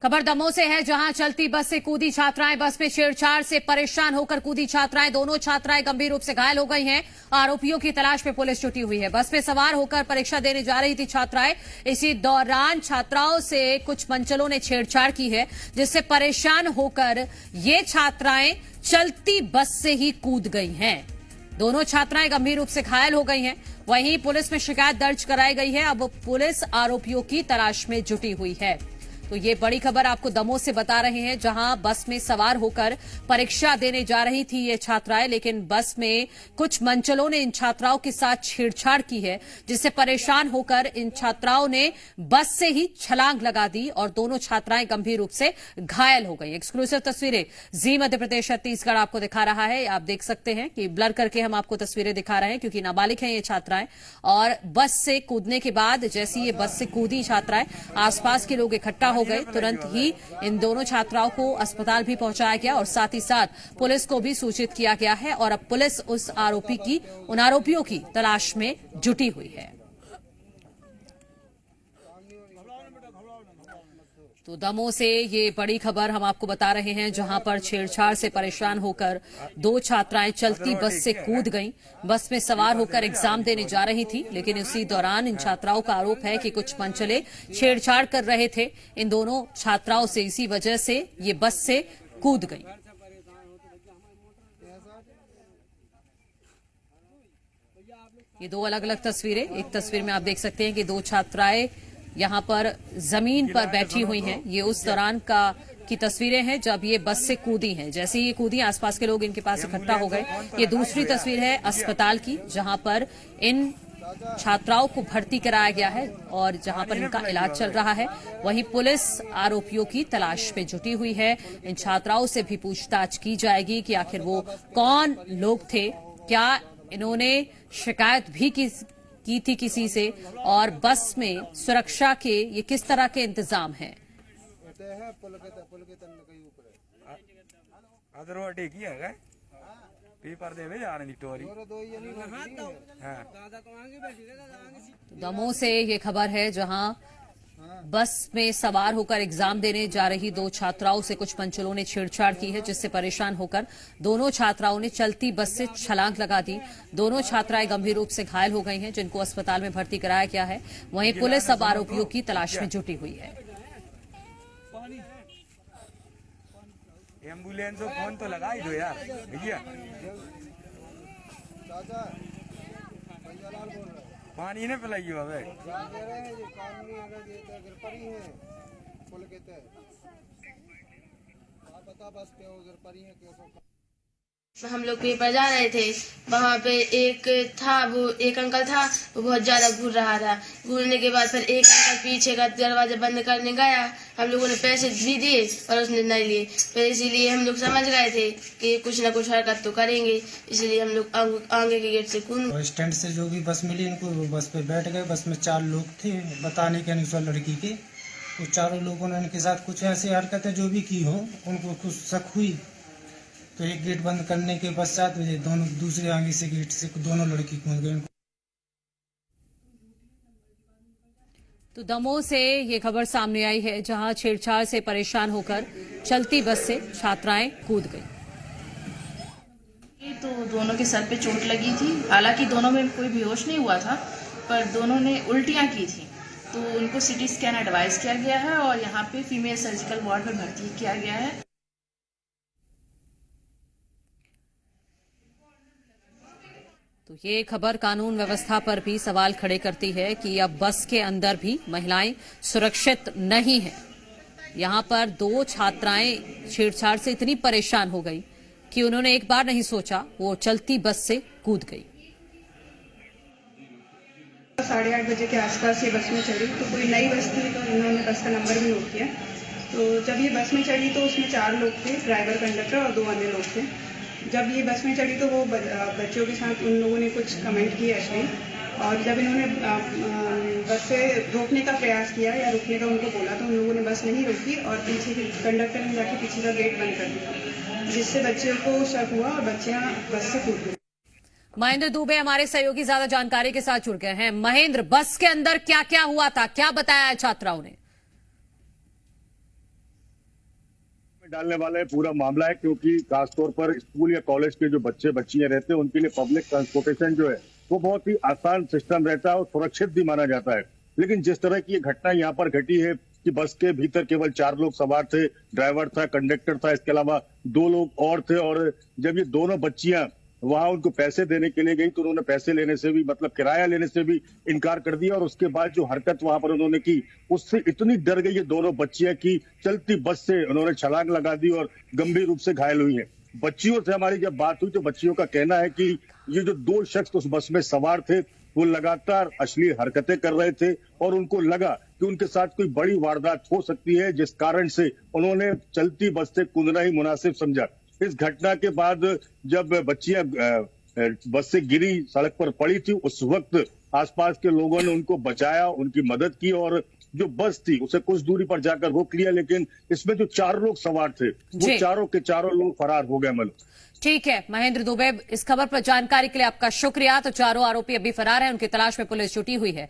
खबर दमोह से है, जहां चलती बस से कूदी छात्राएं। बस में छेड़छाड़ से परेशान होकर कूदी छात्राएं। दोनों छात्राएं गंभीर रूप से घायल हो गई हैं। आरोपियों की तलाश में पुलिस जुटी हुई है। बस में सवार होकर परीक्षा देने जा रही थी छात्राएं। इसी दौरान छात्राओं से कुछ मंचलों ने छेड़छाड़ की है, जिससे परेशान होकर ये छात्राएं चलती बस से ही कूद गई हैं। दोनों छात्राएं गंभीर रूप से घायल हो गई हैं। वहीं पुलिस में शिकायत दर्ज कराई गई है। अब पुलिस आरोपियों की तलाश में जुटी हुई है। तो ये बड़ी खबर आपको दमोह से बता रहे हैं, जहां बस में सवार होकर परीक्षा देने जा रही थी ये छात्राएं, लेकिन बस में कुछ मंचलों ने इन छात्राओं के साथ छेड़छाड़ की है, जिससे परेशान होकर इन छात्राओं ने बस से ही छलांग लगा दी और दोनों छात्राएं गंभीर रूप से घायल हो गई। एक्सक्लूसिव तस्वीरें जी मध्य प्रदेश छत्तीसगढ़ आपको दिखा रहा है। आप देख सकते हैं कि ब्लर करके हम आपको तस्वीरें दिखा रहे हैं, क्योंकि नाबालिग हैं ये छात्राएं। और बस से कूदने के बाद जैसे ये बस से कूदी छात्राएं, आसपास के लोग इकट्ठा हो गए। तुरंत ही इन दोनों छात्राओं को अस्पताल भी पहुंचाया गया और साथ ही साथ पुलिस को भी सूचित किया गया है। और अब पुलिस उन आरोपियों की तलाश में जुटी हुई है। तो दमोह से ये बड़ी खबर हम आपको बता रहे हैं, जहां पर छेड़छाड़ से परेशान होकर दो छात्राएं चलती बस से कूद गईं। बस में सवार होकर एग्जाम देने जा रही थी, लेकिन इसी दौरान इन छात्राओं का आरोप है कि कुछ मंचले छेड़छाड़ कर रहे थे इन दोनों छात्राओं से। इसी वजह से ये बस से कूद गईं। ये दो अलग अलग तस्वीरें। एक तस्वीर में आप देख सकते हैं कि दो छात्राएं यहां पर जमीन पर बैठी हुई हैं। ये उस दौरान की तस्वीरें हैं जब ये बस से कूदी हैं। जैसे ही ये कूदी, आसपास के लोग इनके पास इकट्ठा हो गए। ये दूसरी तस्वीर है अस्पताल की, जहां पर इन छात्राओं को भर्ती कराया गया है और जहां पर इनका इलाज चल रहा है। वहीं पुलिस आरोपियों की तलाश में जुटी हुई है। इन छात्राओं से भी पूछताछ की जाएगी कि आखिर वो कौन लोग थे, क्या इन्होंने शिकायत भी की थी किसी से, और बस में सुरक्षा के ये किस तरह के इंतजाम हैं। दमोह से ये खबर है, जहां बस में सवार होकर एग्जाम देने जा रही दो छात्राओं से कुछ मंचलों ने छेड़छाड़ की है, जिससे परेशान होकर दोनों छात्राओं ने चलती बस से छलांग लगा दी। दोनों छात्राएं गंभीर रूप से घायल हो गई हैं, जिनको अस्पताल में भर्ती कराया गया है। वहीं पुलिस अब आरोपियों की तलाश में जुटी हुई है। एम्बुलेंस को फोन तो लगा ही दो यार भैया। पानी ने पिलाई हो अबे हम लोग पेपर जा रहे थे। वहाँ पे एक अंकल था, वो बहुत ज्यादा घूर रहा था। घूरने के बाद फिर एक अंकल पीछे का दरवाजा बंद करने गया। हम लोगों ने पैसे भी दिए और उसने नहीं लिए। फिर इसीलिए हम लोग समझ गए थे कि कुछ न कुछ हरकत तो करेंगे, इसलिए हम लोग आगे के गेट से कूद। स्टैंड से जो भी बस मिली, इनको बस पे बैठ गए। बस में 4 लोग थे, बताने के अनुसार लड़की के। तो चारों लोगों ने इनके साथ कुछ ऐसी हरकतें जो भी की हो, उनको कुछ शक हुई। तो एक गेट बंद करने के पश्चात दोनों दूसरे आगे से गेट से दोनों लड़की कूद गए। तो दमोह से ये खबर सामने आई है, जहां छेड़छाड़ से परेशान होकर चलती बस से छात्राएं कूद गई। तो दोनों के सर पे चोट लगी थी। हालांकि दोनों में कोई बेहोश नहीं हुआ था, पर दोनों ने उल्टियां की थी। तो उनको सिटी स्कैन एडवाइस किया गया है और यहाँ पे फीमेल सर्जिकल वार्ड में भर्ती किया गया है। तो ये खबर कानून व्यवस्था पर भी सवाल खड़े करती है कि अब बस के अंदर भी महिलाएं सुरक्षित नहीं हैं। यहां पर दो छात्राएं छेड़छाड़ से इतनी परेशान हो गई कि उन्होंने एक बार नहीं सोचा, वो चलती बस से कूद गई। 8:30 बजे के आसपास ये बस में चढ़ी। तो कोई नई बस थी, तो इन्होंने बस का नंबर भी नोट किया। तो जब ये बस में चढ़ी तो उसमें 4 लोग थे, ड्राइवर, कंडक्टर और 2 अन्य लोग थे। जब ये बस में चढ़ी तो वो बच्चों के साथ उन लोगों ने कुछ कमेंट किए अश्लील, और जब इन्होंने बस से रोकने का प्रयास किया या रोकने का उनको बोला, तो उन लोगों ने बस नहीं रोकी और पीछे के कंडक्टर ने जाके पीछे का गेट बंद कर दिया, जिससे बच्चों को शक हुआ और बच्चियां बस से कूद गई। महेंद्र दुबे हमारे सहयोगी ज्यादा जानकारी के साथ जुड़ गए हैं। महेंद्र, बस के अंदर क्या क्या हुआ था, क्या बताया छात्राओं ने? डालने वाला है पूरा मामला है, क्योंकि खासतौर पर स्कूल या कॉलेज के जो बच्चे बच्चियां रहते हैं उनके लिए पब्लिक ट्रांसपोर्टेशन जो है वो बहुत ही आसान सिस्टम रहता है और सुरक्षित भी माना जाता है। लेकिन जिस तरह की ये घटना यहाँ पर घटी है कि बस के भीतर केवल 4 लोग सवार थे, ड्राइवर था, कंडक्टर था, इसके अलावा 2 लोग और थे, और जब ये दोनों बच्चियां वहां उनको पैसे देने के लिए गई तो उन्होंने पैसे लेने से भी, मतलब किराया लेने से भी इनकार कर दिया, और उसके बाद जो हरकत वहां पर उन्होंने की उससे इतनी डर गई ये दोनों बच्चियां की चलती बस से उन्होंने छलांग लगा दी और गंभीर रूप से घायल हुई है। बच्चियों से हमारी जब बात हुई तो बच्चियों का कहना है कि ये जो 2 शख्स उस बस में सवार थे वो लगातार अश्लील हरकतें कर रहे थे और उनको लगा कि उनके साथ कोई बड़ी वारदात हो सकती है, जिस कारण से उन्होंने चलती बस से कूदना ही मुनासिब समझा। इस घटना के बाद जब बच्चियां बस से गिरी, सड़क पर पड़ी थी, उस वक्त आसपास के लोगों ने उनको बचाया, उनकी मदद की और जो बस थी उसे कुछ दूरी पर जाकर रोक लिया, लेकिन इसमें जो 4 लोग सवार थे वो चारों के चारों लोग फरार हो गए। मलू ठीक है महेंद्र दुबे, इस खबर पर जानकारी के लिए आपका शुक्रिया। तो चारों आरोपी अभी फरार हैं, उनकी तलाश में पुलिस जुटी हुई है।